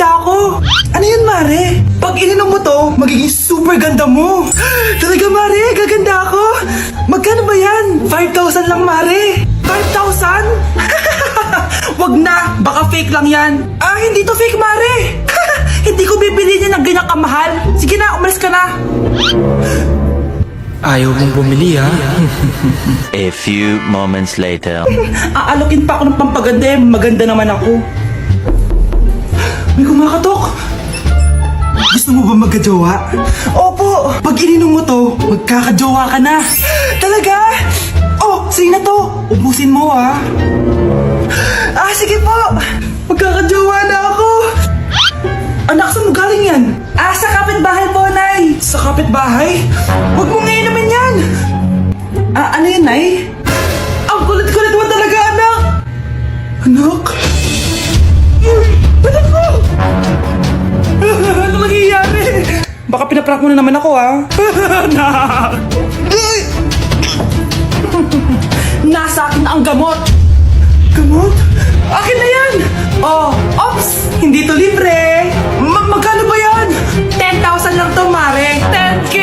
gaganda ako. Ano yun, Mare? Pag ininom mo to, magiging super ganda mo. Talaga, Mare, gaganda ako. Magkano ba yan? 5,000 lang, Mare. 5,000? Wag na, baka fake lang yan. Ah, hindi to fake, Mare. Hindi ko bibili niya ng ganyan kamahal. Sige na, umalis ka na. Ayaw mong bumili ha? A few moments later. Aalokin pa ako ng pampaganda, maganda naman ako. May kumakatok. Gusto mo ba magkajowa? Opo! Pag ininom mo to, magkakajowa ka na. Talaga? Oh, sige na to. Ubusin mo ha. Ah, sige po. Magkakajowa na ako. Anak, saan mo galing yan? Ah, sa kapitbahay po, Nay. Sa kapitbahay? Huwag mo ngayon naman yan. Ah, ano yun, Nay? Ang kulit-kulit mo talaga, anak. Anak? Anak ko! Ano nangyayari? Baka pinaprank mo na naman ako, ha? Anak! Nasa akin na ang gamot. Gamot? Akin na yan! Oh, ops! Hindi to libre! Magkano ba yan? 10,000 lang to, Mare! 10K!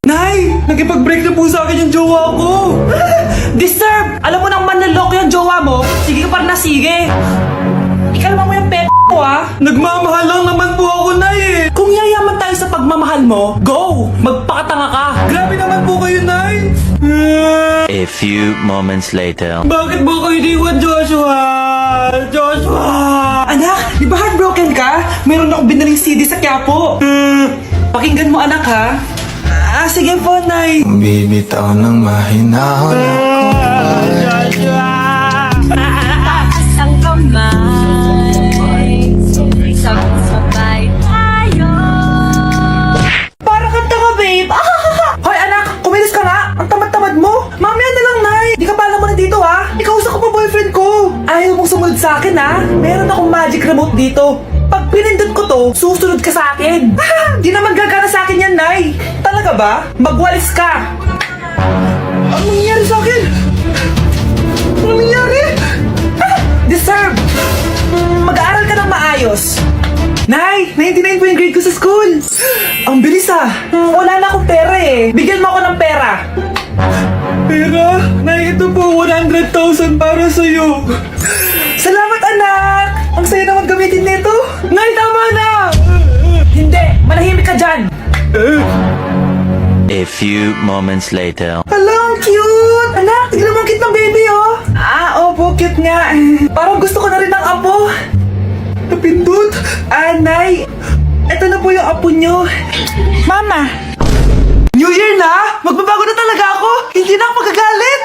Nay! Nagipag-break na po sa akin yung jowa ko! Disturb! Alam mo nang manloloko yung jowa mo, sige ka pa rin na sige! Ikalma mo yung ko, ha? Nagmamahal lang naman po ako, Nay, eh! Kung yayaman tayo sa pagmamahal mo, go! Magpakatanga ka! Grabe naman po kayo, Nay! A few moments later. Bakit mo ko iniwan, Joshua? Joshua! Anak, di ba heartbroken ka? Meron akong binaling CD sa Quiapo. Pakinggan mo, anak, ha? Ah, sige po, Nay. Bibitaw ng mahinahon ako. Taas ang kamay, sabay tayo. Para kang tanga, babe. Hoy, anak, kumilis ka nga. Ang tamad-tamad mo. Mamaya na lang, Nay. Di ka pala muna dito, ha? Ikausap ko pa boyfriend ko. Ayaw mong sumunod sa akin, ha? Meron akong magic remote dito. Pag pinindot ko to, susunod ka sa akin. Di naman gagana sa akin yan, Nay. Talaga ba? Magwalis ka. Ano nangyayari sa akin? Ano nangyayari? Deserve. Mag-aaral ka ng maayos. Nay, 99 po yung grade ko sa school. Ang bilis ah. Wala na akong pera eh. Bigyan mo ako ng pera. Pera? Nay, ito po 100,000 para sa'yo. Salamat, anak. Ang saya naman gamitin nito. Nay, tama na. Hindi, manahimik ka dyan. A few moments later. Hala, ang cute! Anak, tignan mo ang cute ng baby, oh! Ah, opo, cute nga. Parang gusto ko na rin ng apo. Napindot! Ah, Nay, eto na po yung apo nyo. Mama! New Year na! Magbabago na talaga ako! Hindi na ako magagalit!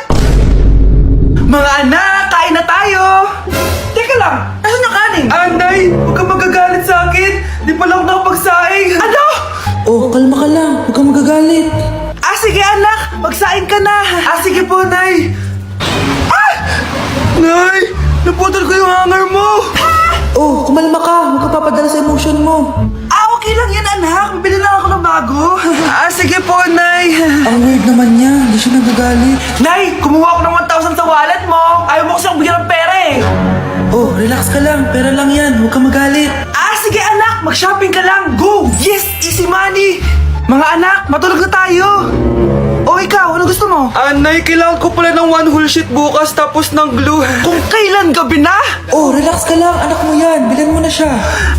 Mga anak, kain na tayo! Teka lang, asan yung kanin? Ah, Nay, huwag kang magagalit sa akin! Di pa lang nakapagsaing! Ano? Oh, kalma ka lang. Huwag kang magagalit. Ah, sige anak! Magsaing ka na! Ah, sige po, Nay! Ah! Nay! Naputol ko yung hanger mo! Oh, kumalma ka. Huwag ka papadala sa emotion mo. Ah, okay lang yan, anak! Bibili lang ako ng bago! Ah, sige po, Nay! Ang weird naman niya. Hindi siya nagagalit. Nay! Kumuha ako ng 1,000 sa wallet mo! Ayaw mo kasi akong bigyan ng pera eh! Oh, relax ka lang. Pera lang yan. Huwag kang magalit. Ah, sige anak! Mag-shopping ka lang! Go! Yes! Easy money! Mga anak, matulog na tayo! O ikaw, ano gusto mo? Nay, kailangan ko pala ng one whole sheet bukas tapos ng glue. Kung kailan gabi na? Oh, relax ka lang. Anak mo yan. Bilhan mo na siya.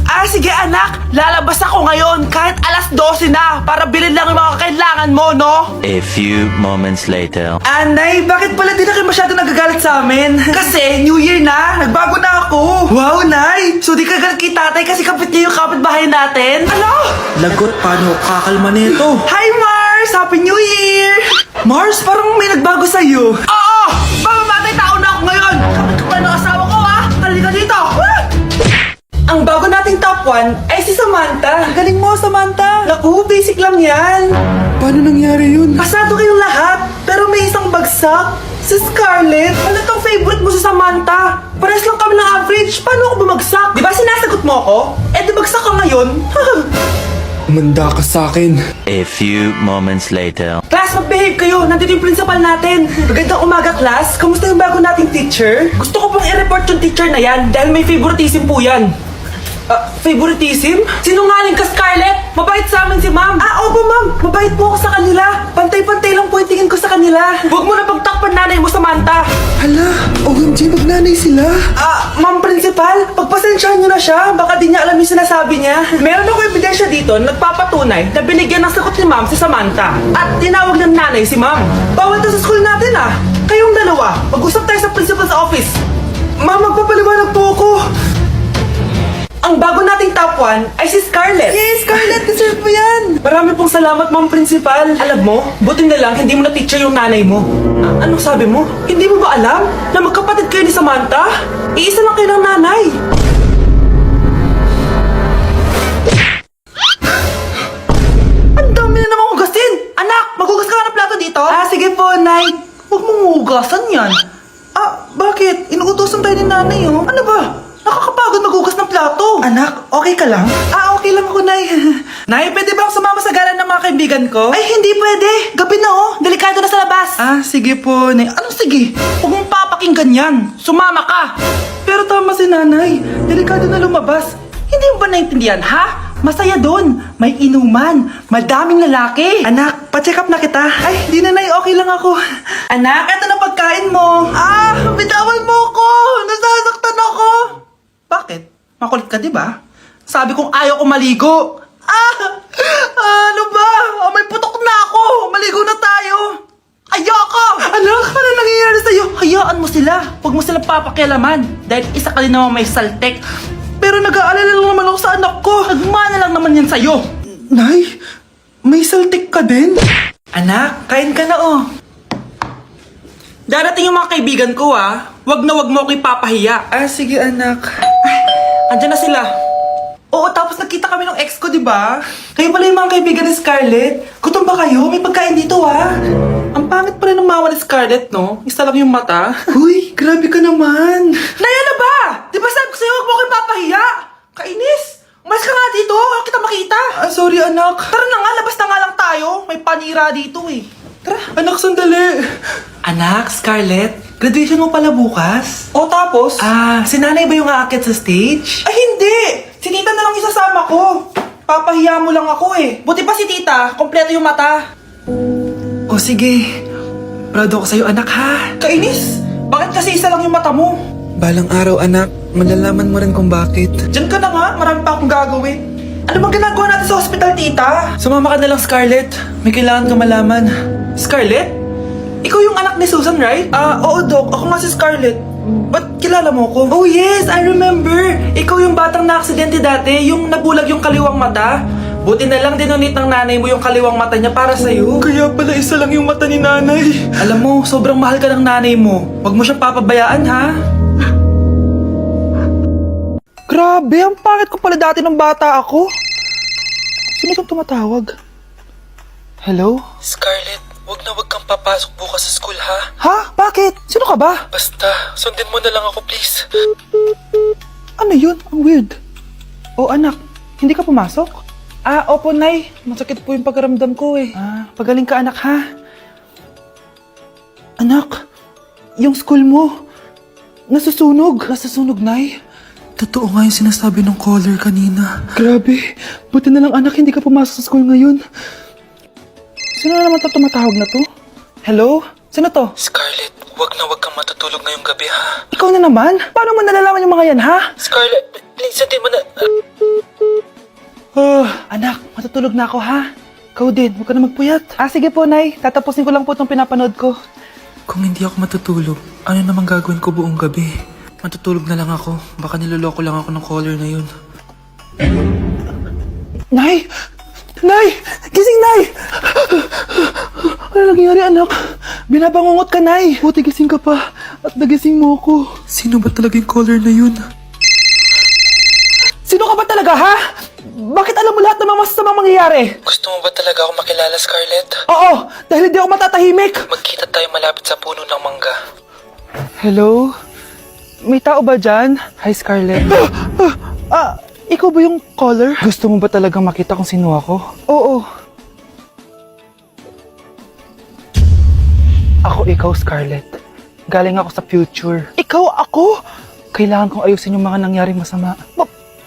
Ah, sige anak! Lalabas ako ngayon kahit alas 12 na para bilhin lang yung mga kailangan mo, no? A few moments later. Anay, bakit pala di na kayo masyado nagagalit sa amin? Kasi New Year na, nagbago na ako. Wow, Nay! So di ka galit kay tatay kasi kapit niya yung kapitbahay natin? Ano? Lagot, paano kakalma nito? Hi, Mars! Happy New Year! Mars, parang may nagbago sa'yo. Oo! Mamamatay tao na ako ngayon! Kapit ko pa ng asawa ko, ha? Halika dito! Ah! Ang bago nating top 1 ay si Samantha. Galing mo, Samantha. Naku, basic lang yan. Paano nangyari yun? Pasado kayong lahat, pero may isang bagsak. Si Scarlett, ano tong favorite mo sa Samantha? Pares lang kami ng average, paano ako bumagsak? Di ba sinasagot mo ako? Eh di bagsak ka ngayon? Umanda ka sa akin. A few moments later. Class, mag-behave kayo. Nandito yung principal natin. Magandang umaga, class. Kamusta yung bago nating teacher? Gusto ko Magre-report yung teacher na yan dahil may favoritism po yan. Favoritism? Sinungaling ka, Scarlett! Mabait sa amin si ma'am! Opo ma'am! Mabait po ako sa kanila! Pantay-pantay lang po yung tingin ko sa kanila! Huwag mo na pagtakpan nanay mo, Samantha! Hala, OMG, magnanay sila. Ma'am Principal, pagpasensyahan niyo na siya. Baka di niya alam yung sinasabi niya. Meron ako ebidensya dito na nagpapatunay na binigyan ng sagot ni ma'am si Samantha. At tinawag ng nanay si ma'am. Bawal to sa school natin Kayong dalawa, mag-usap tayo sa principal's office. Ma'am, magpapaliwanag po ako. Ang bago nating top 1 ay si Scarlett. Yes, Scarlett, deserve mo yan. Marami pong salamat, Ma'am Principal. Alam mo, buti na lang hindi mo na-teacher yung nanay mo. Anong sabi mo? Hindi mo ba alam na magkapatid kayo ni Samantha? Iisa lang kayo ng nanay. Ang dami na namang hugasin! Anak, maghugas ka nga ng plato dito? Sige po, Nay. Huwag mong hugasan yan. Bakit? Inuutosan tayo ni nanay, oh. Ano ba? Nakakapagod maghugas ng plato. Anak, okay ka lang? Okay lang ako, Nay. Nay, pwede ba akong sumama sa gala ng mga kaibigan ko? Ay, hindi pwede. Gabi na, oh. Delikado na sa labas. Sige po, Nay. Anong sige? Huwag mong papakinggan yan. Sumama ka. Pero tama si nanay. Delikado na lumabas. Hindi mo ba naintindihan, ha? Masaya doon. May inuman. Madaming lalaki. Anak, pa-check up na kita. Ay, di na, Nay. Okay lang ako. Anak, eto na pagkain mo. Bitawan mo ko. Nasasaktan ako. Bakit? Makulit ka, di ba? Sabi kong ayaw ko maligo. Ano ba? May putok na ako. Maligo na tayo. Ayoko! Anak, ano nangyayari sa'yo? Hayaan mo sila. Huwag mo silang papakialaman. Dahil isa ka din naman may saltek. Pero nag-aalala lang naman ako sa anak ko. Nagmana lang naman yan sa'yo. Nay, may saltik ka din? Anak, kain ka na, oh. Darating yung mga kaibigan ko, Wag na wag mo ako ipapahiya. Sige, anak. Andyan na sila. Oo, tapos nakita kami ng ex ko, di ba? Kayo pala yung mga kaibigan ni Scarlett. Gutom ba kayo? May pagkain dito, Ang pangit pa rin ng mama ni Scarlett, no? Isa lang yung mata. Uy, grabe ka naman. Nay, ano ba? Di ba sabi ko sa'yo, huwag mo ako ipapahiya? Kainis! Umalis ka nga dito, huwag kita makita. Sorry, anak. Tara na nga, labas na nga lang tayo. May panira dito, Tara. Anak, sandali. Anak, Scarlett, graduation mo pala bukas? O tapos? Si nanay ba yung aakit sa stage? Ay, hindi! Si tita na lang isasama ko. Papahiya mo lang ako, Buti pa si tita, kompleto yung mata. O sige, proud ako sa'yo, anak, ha? Kainis! Bakit kasi isa lang yung mata mo? Balang araw, anak, malalaman mo rin kung bakit. Diyan ka na nga, marami pa akong gagawin. Ano bang ginagawa natin sa hospital, tita? Sumama ka na lang, Scarlett. May kailangan ka malaman. Scarlett? Ikaw yung anak ni Susan, right? Oo, Doc. Ako nga si Scarlett. Ba't kilala mo ko? Oh yes, I remember. Ikaw yung batang na-aksidente dati, yung nabulag yung kaliwang mata. Buti na lang dinonate ng nanay mo yung kaliwang mata niya para sa'yo. Kaya pala isa lang yung mata ni nanay. Alam mo, sobrang mahal ka ng nanay mo. Huwag mo siyang papabayaan, ha? Grabe, ang pangit ko pala dati ng bata ako. Sino itong tumatawag? Hello? Scarlett, wag kang papasok bukas sa school, ha? Ha? Bakit? Sino ka ba? Basta, sundin mo na lang ako, please. Ano yun? Ang weird. Oh, anak, hindi ka pumasok? Opo, Nay. Masakit po yung pagkaramdam ko, Pagaling ka, anak, ha? Anak, yung school mo, nasusunog. Nasusunog, Nay. Totoo nga yung sinasabi ng caller kanina. Grabe. Buti na lang, anak, hindi ka pumasok sa school ngayon. Sino na naman tumatawag na to? Hello? Sino to? Scarlett, wag kang matutulog ngayong gabi, ha? Ikaw na naman? Paano mo nalalaman yung mga yan, ha? Scarlett, please, sundin mo na... Anak, matutulog na ako, ha? Ikaw din, huwag ka na magpuyat. Sige po, Nay. Tatapusin ko lang po itong pinapanood ko. Kung hindi ako matutulog, ano namang gagawin ko buong gabi? Matutulog na lang ako. Baka niloloko lang ako ng caller na yun. Nay! Nay! Gising, Nay! Ano nangyari, anak? Binabangungot ka, Nay. Buti gising ka pa. At nagising mo ako. Sino ba talaga yung caller na yun? Sino ka ba talaga, ha? Bakit alam mo lahat ng mga masasamang mangyayari? Gusto mo ba talaga ako makilala, Scarlett? Oo, dahil hindi ako matatahimik. Magkita tayo malapit sa puno ng mangga. Hello? May tao ba dyan? Hi, Scarlett. Ikaw ba yung caller? Gusto mo ba talagang makita kung sino ako? Oo. Ako ikaw, Scarlett. Galing ako sa future. Ikaw ako? Kailangan kong ayusin yung mga nangyaring masama.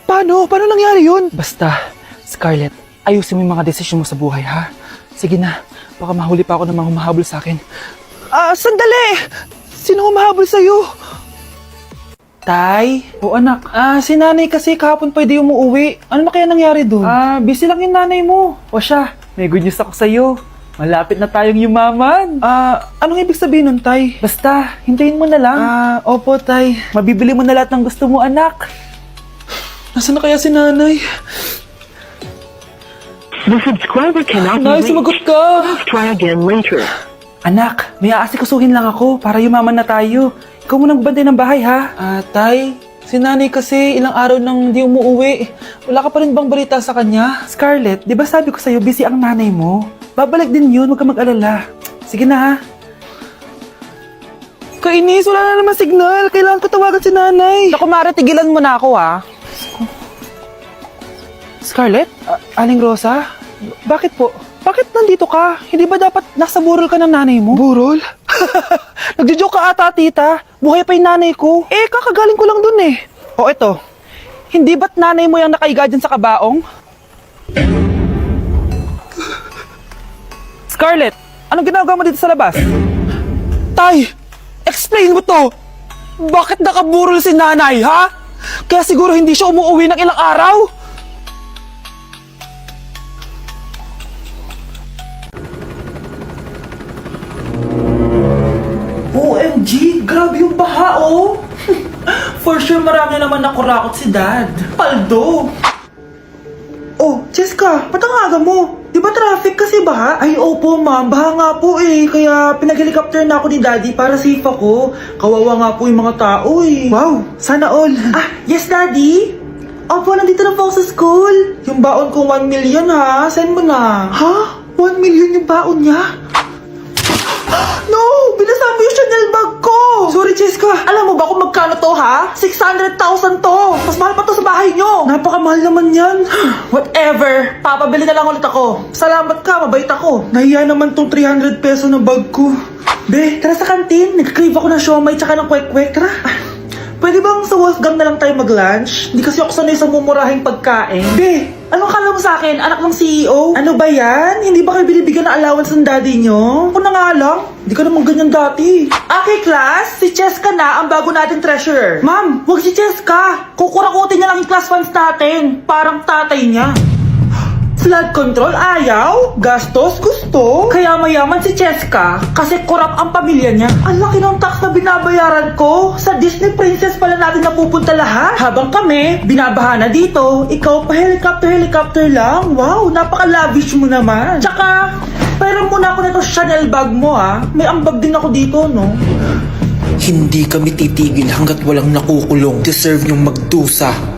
Paano? Paano nangyari yun? Basta, Scarlett, ayusin mo yung mga desisyon mo sa buhay, ha? Sige na, baka mahuli pa ako ng mga humahabol sa akin. Sandali! Sino humahabol sa'yo? Tay? O anak, si nanay kasi kahapon pwede umuwi. Ano na kaya nangyari doon? Busy lang yung nanay mo. O siya, may good news ako sa'yo. Malapit na tayong yumaman. Anong ibig sabihin nun, Tay? Basta, hintayin mo na lang. Opo, Tay. Mabibili mo na lahat ng gusto mo, anak. Nasaan na kaya si nanay? The subscriber cannot Nay, be reached. sumagot ka! Try again later. Anak, may aasikasuhin lang ako para yumaman na tayo. Ikaw munang bantay ng bahay, ha? Tay, si nanay kasi ilang araw nang di umuwi. Wala ka pa rin bang balita sa kanya? Scarlett, di ba sabi ko sa'yo busy ang nanay mo? Babalik din yun, huwag ka mag-alala. Sige na, ha? Kainis, wala na naman signal. Kailangan ko tawagan si nanay. Naku, Mara, tigilan mo na ako, ha? Scarlett? Aling Rosa? Bakit po? Bakit nandito ka? Hindi ba dapat nasa burol ka ng nanay mo? Burol? Nagjo-joke ka ata, tita. Buhay pa yung nanay ko. Kakagaling ko lang dun eh. O eto, hindi ba't nanay mo yung nakaiga dyan sa kabaong? Scarlett, anong ginagawa mo dito sa labas? Tay, explain mo to. Bakit nakaburol si nanay, ha? Kaya siguro hindi siya umuwi ng ilang araw? OMG, grabe yung baha, oh! For sure, marami naman nakurakot si Dad. Paldo! Oh, Jessica, ba't ang aga mo? Di ba traffic kasi baha? Ay, opo, ma'am. Baha nga po eh. Kaya pinag-helicopter na ako ni Daddy para safe ako. Kawawa nga po yung mga tao eh. Wow, sana all. Yes, Daddy? Opo, nandito na po ako sa school. Yung baon ko 1 million ha. Send mo na. Ha? 1 million yung baon niya? No! Binasa mo yung Chanel bag ko! Sorry, Jessica. Alam mo ba kung magkano to, ha? 600,000 to! Mas mahal pa to sa bahay nyo! Napakamahal naman yan. Whatever. Papabili na lang ulit ako. Salamat ka, mabait ako. Nahiya naman tong 300 peso na bag ko. Be, tara sa kantin. Nag-crave ako ng siomay tsaka ng kwek-kwek. Tara. Pwede bang sa Wolfgang na lang tayo mag-lunch? Hindi kasi ako sanay sa mumurahing pagkain. Be, anong kala mo sa akin? Anak ng CEO? Ano ba yan? Hindi ba kayo binibigyan ng allowance ng daddy nyo? Ako na nga lang. Hindi ka naman ganyan dati. Okay, class. Si Cheska na ang bago natin treasurer. Ma'am, huwag si Cheska. Kukurakutin niya lang yung class funds natin. Parang tatay niya. Flood control, ayaw. Gastos, gusto. Kaya mayaman si Cheska kasi korap ang pamilya niya. Ang laki ng tax na binabayaran ko. Sa Disney Princess pala natin napupunta lahat. Habang kami, binabaha na dito. Ikaw pa helicopter lang. Wow, napaka-lavish mo naman. Tsaka, pero muna ako nito Chanel bag mo ha. May ambag din ako dito, no? Hindi kami titigil hanggat walang nakukulong. Deserve niyong magdusa.